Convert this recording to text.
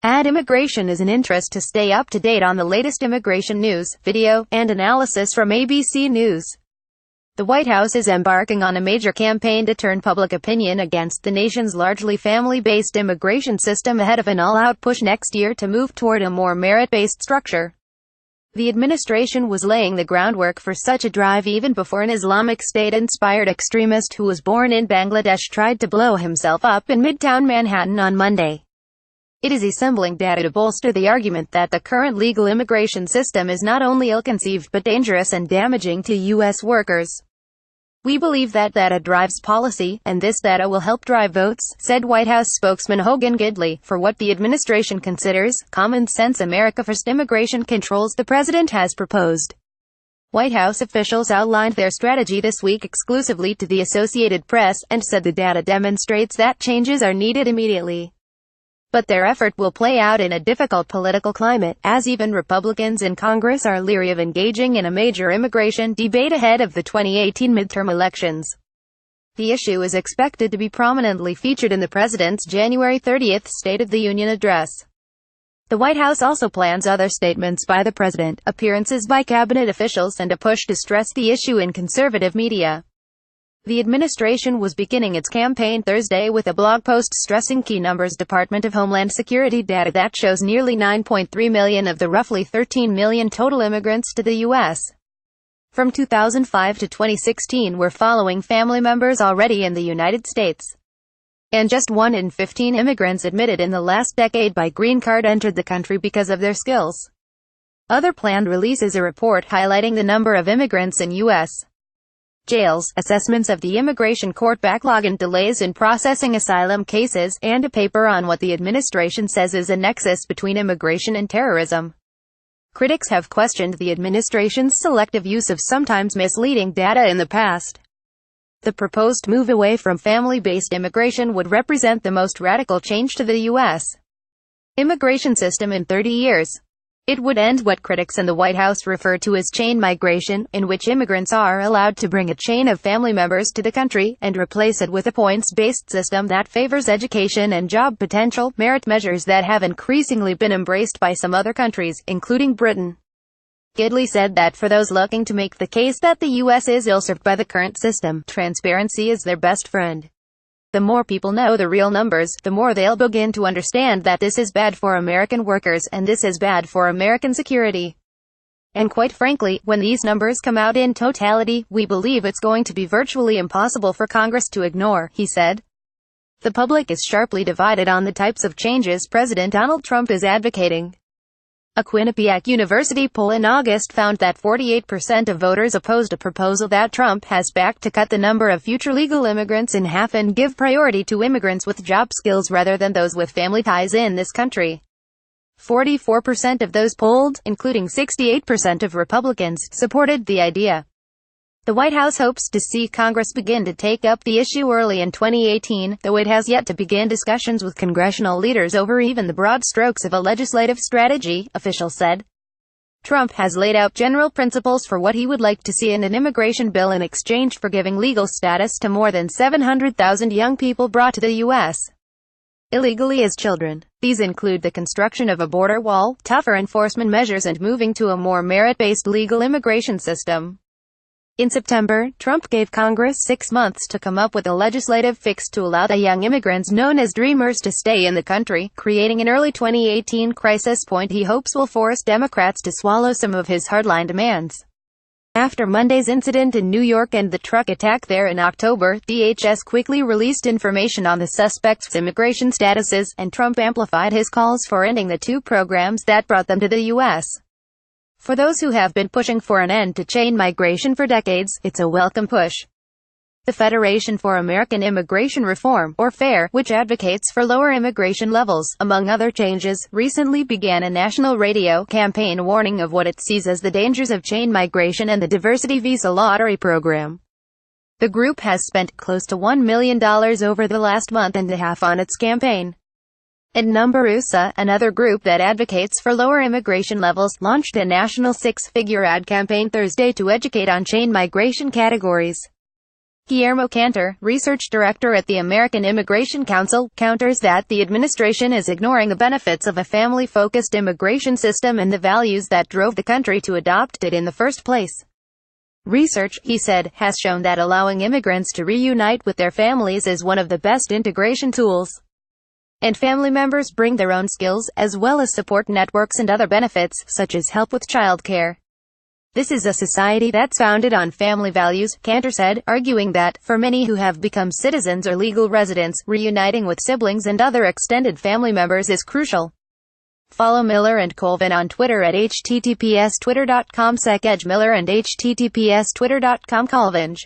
Add immigration is an interest to stay up to date on the latest immigration news, video, and analysis from ABC News. The White House is embarking on a major campaign to turn public opinion against the nation's largely family-based immigration system ahead of an all-out push next year to move toward a more merit-based structure. The administration was laying the groundwork for such a drive even before an Islamic State-inspired extremist who was born in Bangladesh tried to blow himself up in Midtown Manhattan on Monday. It is assembling data to bolster the argument that the current legal immigration system is not only ill-conceived but dangerous and damaging to U.S. workers. "We believe that data drives policy, and this data will help drive votes," said White House spokesman Hogan Gidley. For what the administration considers common sense America First immigration controls the president has proposed. White House officials outlined their strategy this week exclusively to the Associated Press, and said the data demonstrates that changes are needed immediately. But their effort will play out in a difficult political climate, as even Republicans in Congress are leery of engaging in a major immigration debate ahead of the 2018 midterm elections. The issue is expected to be prominently featured in the president's January 30 State of the Union address. The White House also plans other statements by the president, appearances by cabinet officials, and a push to stress the issue in conservative media. The administration was beginning its campaign Thursday with a blog post stressing key numbers: Department of Homeland Security data that shows nearly 9.3 million of the roughly 13 million total immigrants to the U.S. from 2005 to 2016 were following family members already in the United States. And just 1 in 15 immigrants admitted in the last decade by green card entered the country because of their skills. Other planned releases: a report highlighting the number of immigrants in U.S. jails, assessments of the immigration court backlog and delays in processing asylum cases, and a paper on what the administration says is a nexus between immigration and terrorism. Critics have questioned the administration's selective use of sometimes misleading data in the past. The proposed move away from family-based immigration would represent the most radical change to the U.S. immigration system in 30 years. It would end what critics in the White House refer to as chain migration, in which immigrants are allowed to bring a chain of family members to the country, and replace it with a points-based system that favors education and job potential, merit measures that have increasingly been embraced by some other countries, including Britain. Gidley said that for those looking to make the case that the U.S. is ill-served by the current system, transparency is their best friend. The more people know the real numbers, the more they'll begin to understand that this is bad for American workers, and this is bad for American security. And quite frankly, when these numbers come out in totality, we believe it's going to be virtually impossible for Congress to ignore, he said. The public is sharply divided on the types of changes President Donald Trump is advocating. A Quinnipiac University poll in August found that 48% of voters opposed a proposal that Trump has backed to cut the number of future legal immigrants in half and give priority to immigrants with job skills rather than those with family ties in this country. 44% of those polled, including 68% of Republicans, supported the idea. The White House hopes to see Congress begin to take up the issue early in 2018, though it has yet to begin discussions with congressional leaders over even the broad strokes of a legislative strategy, officials said. Trump has laid out general principles for what he would like to see in an immigration bill in exchange for giving legal status to more than 700,000 young people brought to the U.S. illegally as children. These include the construction of a border wall, tougher enforcement measures, and moving to a more merit-based legal immigration system. In September, Trump gave Congress 6 months to come up with a legislative fix to allow the young immigrants known as Dreamers to stay in the country, creating an early 2018 crisis point he hopes will force Democrats to swallow some of his hardline demands. After Monday's incident in New York and the truck attack there in October, DHS quickly released information on the suspects' immigration statuses, and Trump amplified his calls for ending the 2 programs that brought them to the U.S. For those who have been pushing for an end to chain migration for decades, it's a welcome push. The Federation for American Immigration Reform, or FAIR, which advocates for lower immigration levels, among other changes, recently began a national radio campaign warning of what it sees as the dangers of chain migration and the diversity visa lottery program. The group has spent close to $1 million over the last month and a half on its campaign. And Numberusa, another group that advocates for lower immigration levels, launched a national 6-figure ad campaign Thursday to educate on chain migration categories. Guillermo Cantor, research director at the American Immigration Council, counters that the administration is ignoring the benefits of a family-focused immigration system and the values that drove the country to adopt it in the first place. Research, he said, has shown that allowing immigrants to reunite with their families is one of the best integration tools. And family members bring their own skills, as well as support networks and other benefits, such as help with childcare. This is a society that's founded on family values, Cantor said, arguing that, for many who have become citizens or legal residents, reuniting with siblings and other extended family members is crucial. Follow Miller and Colvin on Twitter at https://twitter.com/edgemiller and https://twitter.com/colvinge.